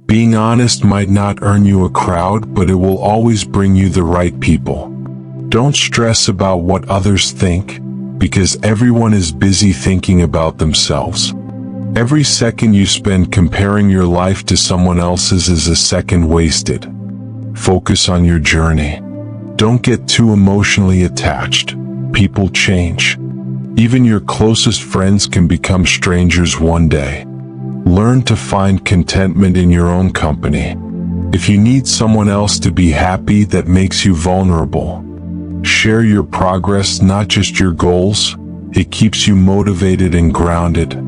Being honest might not earn you a crowd, but it will always bring you the right people. Don't stress about what others think, because everyone is busy thinking about themselves. Every second you spend comparing your life to someone else's is a second wasted. Focus on your journey. Don't get too emotionally attached. People change. Even your closest friends can become strangers one day. Learn to find contentment in your own company. If you need someone else to be happy, that makes you vulnerable. Share your progress, not just your goals. It keeps you motivated and grounded.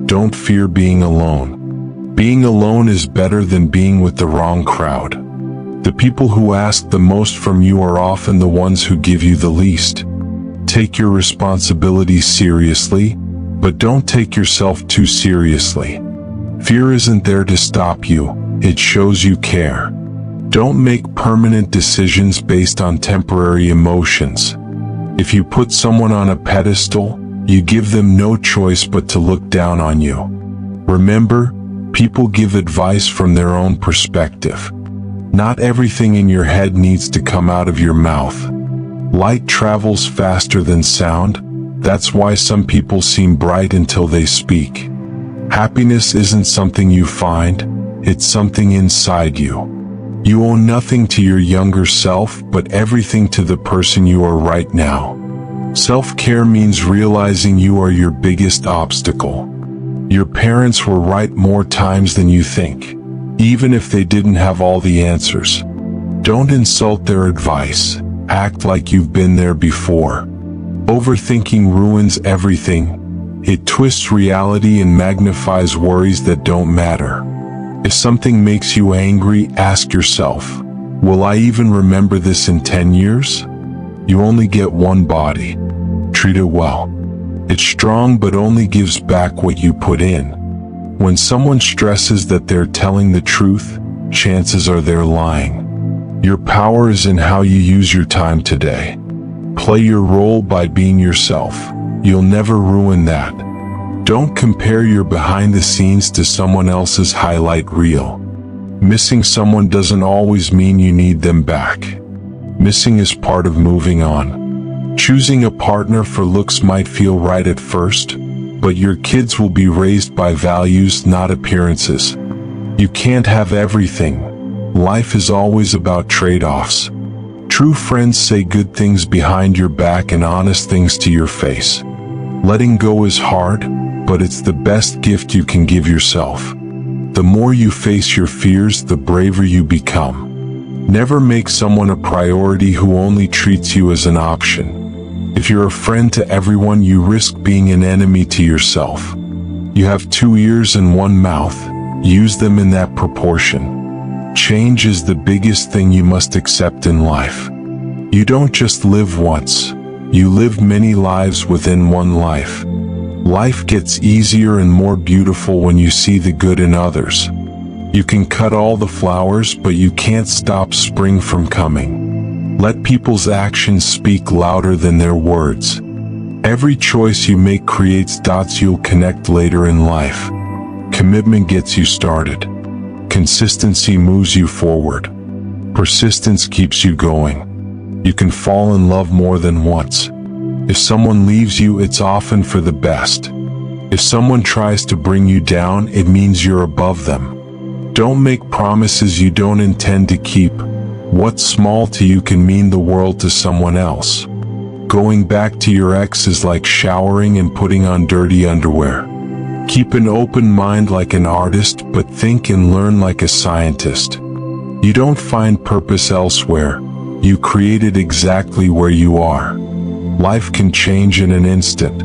Don't fear being alone. Being alone is better than being with the wrong crowd. The people who ask the most from you are often the ones who give you the least. Take your responsibilities seriously, but don't take yourself too seriously. Fear isn't there to stop you, it shows you care. Don't make permanent decisions based on temporary emotions. If you put someone on a pedestal, you give them no choice but to look down on you. Remember, people give advice from their own perspective. Not everything in your head needs to come out of your mouth. Light travels faster than sound. That's why some people seem bright until they speak. Happiness isn't something you find, it's something inside you. You owe nothing to your younger self, but everything to the person you are right now. Self-care means realizing you are your biggest obstacle. Your parents were right more times than you think, even if they didn't have all the answers. Don't insult their advice. Act like you've been there before. Overthinking ruins everything. It twists reality and magnifies worries that don't matter. If something makes you angry, ask yourself, will I even remember this in 10 years? You only get one body. Treat it well. It's strong but only gives back what you put in. When someone stresses that they're telling the truth, chances are they're lying. Your power is in how you use your time today. Play your role by being yourself. You'll never ruin that. Don't compare your behind the scenes to someone else's highlight reel. Missing someone doesn't always mean you need them back. Missing is part of moving on. Choosing a partner for looks might feel right at first, but your kids will be raised by values, not appearances. You can't have everything. Life is always about trade-offs. True friends say good things behind your back and honest things to your face. Letting go is hard, but it's the best gift you can give yourself. The more you face your fears, the braver you become. Never make someone a priority who only treats you as an option. If you're a friend to everyone, you risk being an enemy to yourself. You have 2 ears and 1 mouth. Use them in that proportion. Change is the biggest thing you must accept in life. You don't just live once. You live many lives within one life. Life gets easier and more beautiful when you see the good in others. You can cut all the flowers, but you can't stop spring from coming. Let people's actions speak louder than their words. Every choice you make creates dots you'll connect later in life. Commitment gets you started. Consistency moves you forward. Persistence keeps you going. You can fall in love more than once. If someone leaves you, it's often for the best. If someone tries to bring you down, it means you're above them. Don't make promises you don't intend to keep. What's small to you can mean the world to someone else. Going back to your ex is like showering and putting on dirty underwear. Keep an open mind like an artist, but think and learn like a scientist. You don't find purpose elsewhere. You create it exactly where you are. Life can change in an instant.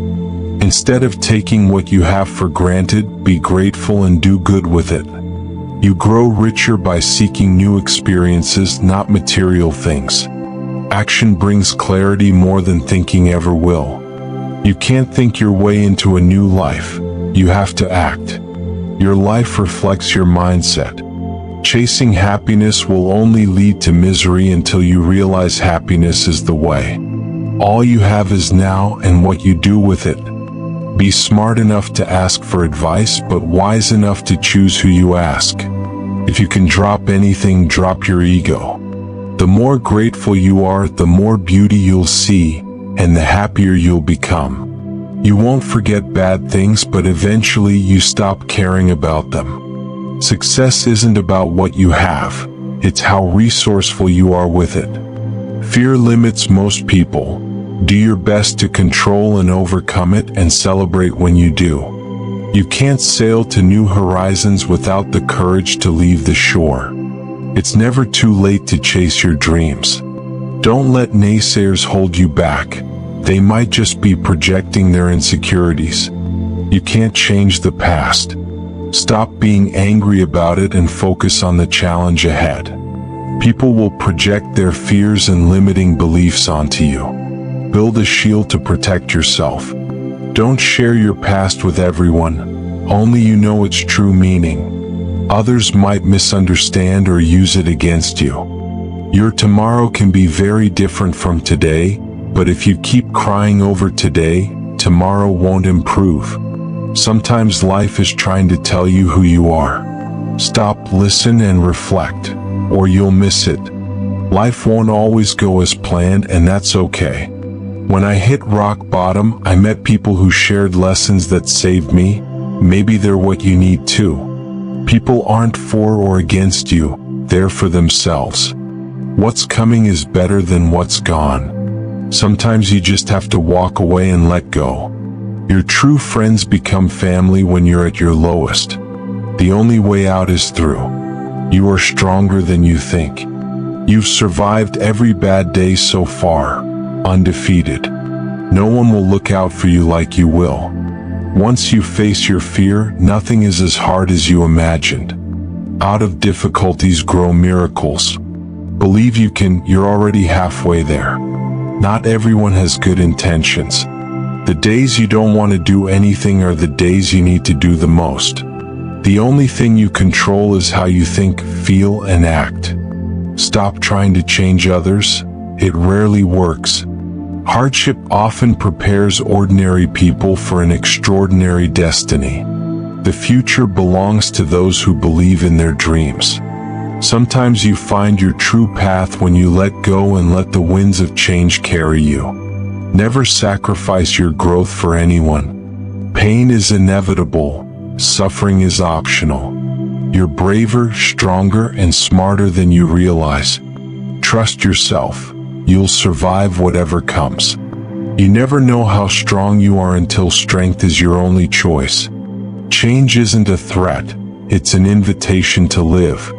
Instead of taking what you have for granted, be grateful and do good with it. You grow richer by seeking new experiences, not material things. Action brings clarity more than thinking ever will. You can't think your way into a new life. You have to act. Your life reflects your mindset. Chasing happiness will only lead to misery until you realize happiness is the way. All you have is now and what you do with it. Be smart enough to ask for advice, but wise enough to choose who you ask. If you can drop anything, drop your ego. The more grateful you are, the more beauty you'll see, and the happier you'll become. You won't forget bad things, but eventually you stop caring about them. Success isn't about what you have, it's how resourceful you are with it. Fear limits most people. Do your best to control and overcome it, and celebrate when you do. You can't sail to new horizons without the courage to leave the shore. It's never too late to chase your dreams. Don't let naysayers hold you back. They might just be projecting their insecurities. You can't change the past. Stop being angry about it and focus on the challenge ahead. People will project their fears and limiting beliefs onto you. Build a shield to protect yourself. Don't share your past with everyone. Only you know its true meaning. Others might misunderstand or use it against you. Your tomorrow can be very different from today, but if you keep crying over today, tomorrow won't improve. Sometimes life is trying to tell you who you are. Stop, listen, and reflect, or you'll miss it. Life won't always go as planned, and that's okay. When I hit rock bottom, I met people who shared lessons that saved me. Maybe they're what you need too. People aren't for or against you, they're for themselves. What's coming is better than what's gone. Sometimes you just have to walk away and let go. Your true friends become family when you're at your lowest. The only way out is through. You are stronger than you think. You've survived every bad day so far, undefeated. No one will look out for you like you will. Once you face your fear, nothing is as hard as you imagined. Out of difficulties grow miracles. Believe you can, you're already halfway there. Not everyone has good intentions. The days you don't want to do anything are the days you need to do the most. The only thing you control is how you think, feel, and act. Stop trying to change others. It rarely works. Hardship often prepares ordinary people for an extraordinary destiny. The future belongs to those who believe in their dreams. Sometimes you find your true path when you let go and let the winds of change carry you. Never sacrifice your growth for anyone. Pain is inevitable. Suffering is optional. You're braver, stronger, and smarter than you realize. Trust yourself. You'll survive whatever comes. You never know how strong you are until strength is your only choice. Change isn't a threat, it's an invitation to live.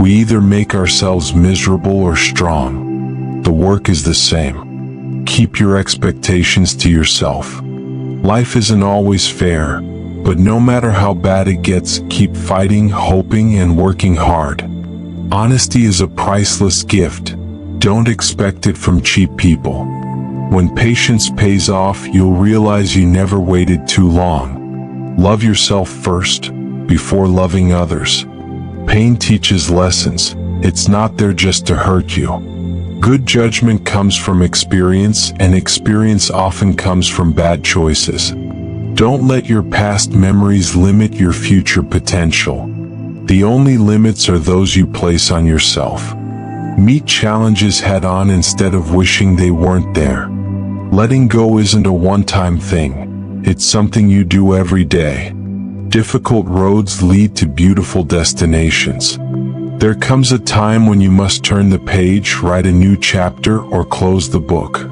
We either make ourselves miserable or strong. The work is the same. Keep your expectations to yourself. Life isn't always fair, but no matter how bad it gets, keep fighting, hoping, and working hard. Honesty is a priceless gift. Don't expect it from cheap people. When patience pays off, you'll realize you never waited too long. Love yourself first, before loving others. Pain teaches lessons. It's not there just to hurt you. Good judgment comes from experience, and experience often comes from bad choices. Don't let your past memories limit your future potential. The only limits are those you place on yourself. Meet challenges head-on instead of wishing they weren't there. Letting go isn't a one-time thing. It's something you do every day. Difficult roads lead to beautiful destinations. There comes a time when you must turn the page, write a new chapter, or close the book.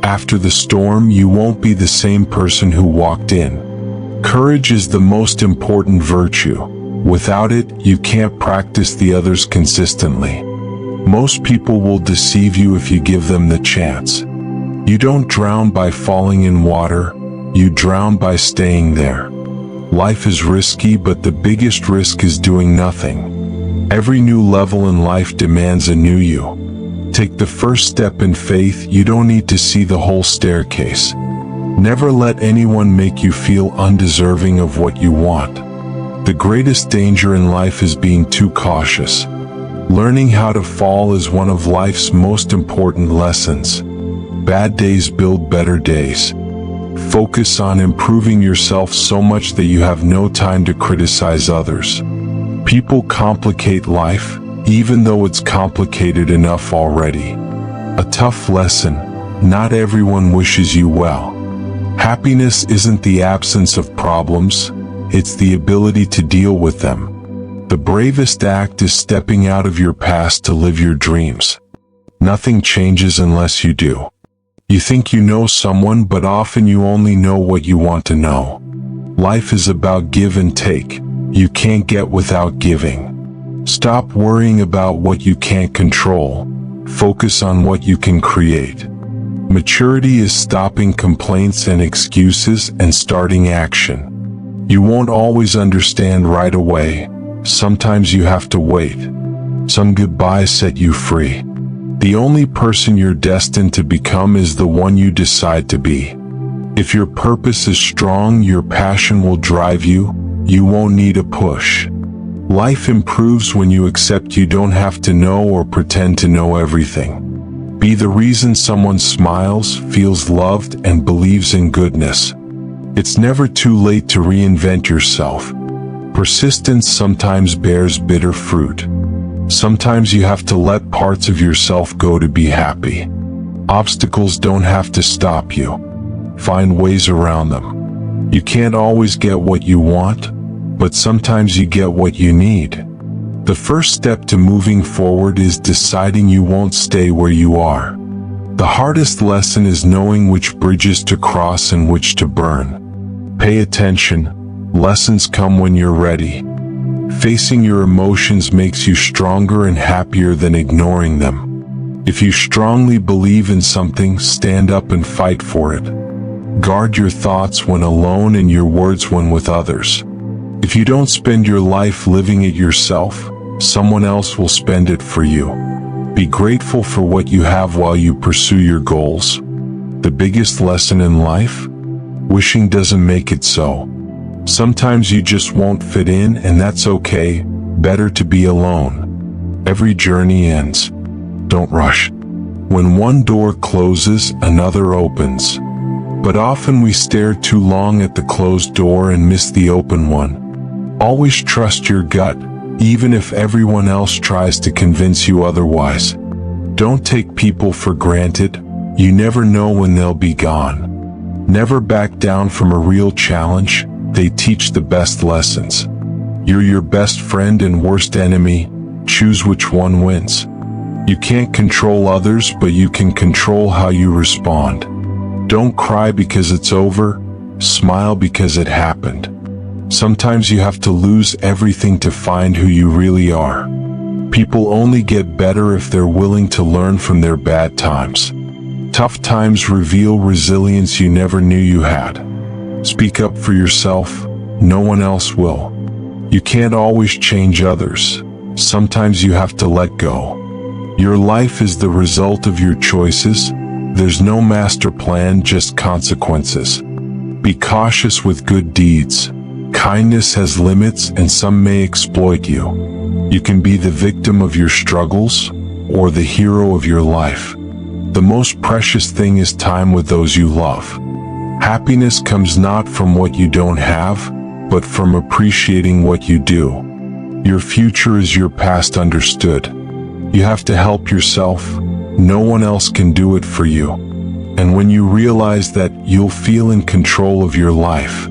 After the storm, you won't be the same person who walked in. Courage is the most important virtue. Without it, you can't practice the others consistently. Most people will deceive you if you give them the chance. You don't drown by falling in water, you drown by staying there. Life is risky, but the biggest risk is doing nothing. Every new level in life demands a new you. Take the first step in faith. You don't need to see the whole staircase. Never let anyone make you feel undeserving of what you want. The greatest danger in life is being too cautious. Learning how to fall is one of life's most important lessons. Bad days build better days. Focus on improving yourself so much that you have no time to criticize others. People complicate life, even though it's complicated enough already. A tough lesson: not everyone wishes you well. Happiness isn't the absence of problems, it's the ability to deal with them. The bravest act is stepping out of your past to live your dreams. Nothing changes unless you do. You think you know someone, but often you only know what you want to know. Life is about give and take. You can't get without giving. Stop worrying about what you can't control. Focus on what you can create. Maturity is stopping complaints and excuses and starting action. You won't always understand right away. Sometimes you have to wait. Some goodbyes set you free. The only person you're destined to become is the one you decide to be. If your purpose is strong, your passion will drive you. You won't need a push. Life improves when you accept you don't have to know or pretend to know everything. Be the reason someone smiles, feels loved, and believes in goodness. It's never too late to reinvent yourself. Persistence sometimes bears bitter fruit. Sometimes you have to let parts of yourself go to be happy. Obstacles don't have to stop you. Find ways around them. You can't always get what you want, but sometimes you get what you need. The first step to moving forward is deciding you won't stay where you are. The hardest lesson is knowing which bridges to cross and which to burn. Pay attention. Lessons come when you're ready. Facing your emotions makes you stronger and happier than ignoring them. If you strongly believe in something, stand up and fight for it. Guard your thoughts when alone and your words when with others. If you don't spend your life living it yourself, someone else will spend it for you. Be grateful for what you have while you pursue your goals. The biggest lesson in life? Wishing doesn't make it so. Sometimes you just won't fit in, and that's okay. Better to be alone. Every journey ends. Don't rush. When one door closes, another opens. But often we stare too long at the closed door and miss the open one. Always trust your gut, even if everyone else tries to convince you otherwise. Don't take people for granted. You never know when they'll be gone. Never back down from a real challenge. They teach the best lessons. You're your best friend and worst enemy. Choose which one wins. You can't control others, but you can control how you respond. Don't cry because it's over. Smile because it happened. Sometimes you have to lose everything to find who you really are. People only get better if they're willing to learn from their bad times. Tough times reveal resilience you never knew you had. Speak up for yourself. No one else will. You can't always change others. Sometimes you have to let go. Your life is the result of your choices. There's no master plan, just consequences. Be cautious with good deeds. Kindness has limits, and some may exploit you. You can be the victim of your struggles or the hero of your life. The most precious thing is time with those you love. Happiness comes not from what you don't have, but from appreciating what you do. Your future is your past understood. You have to help yourself. No one else can do it for you. And when you realize that, you'll feel in control of your life.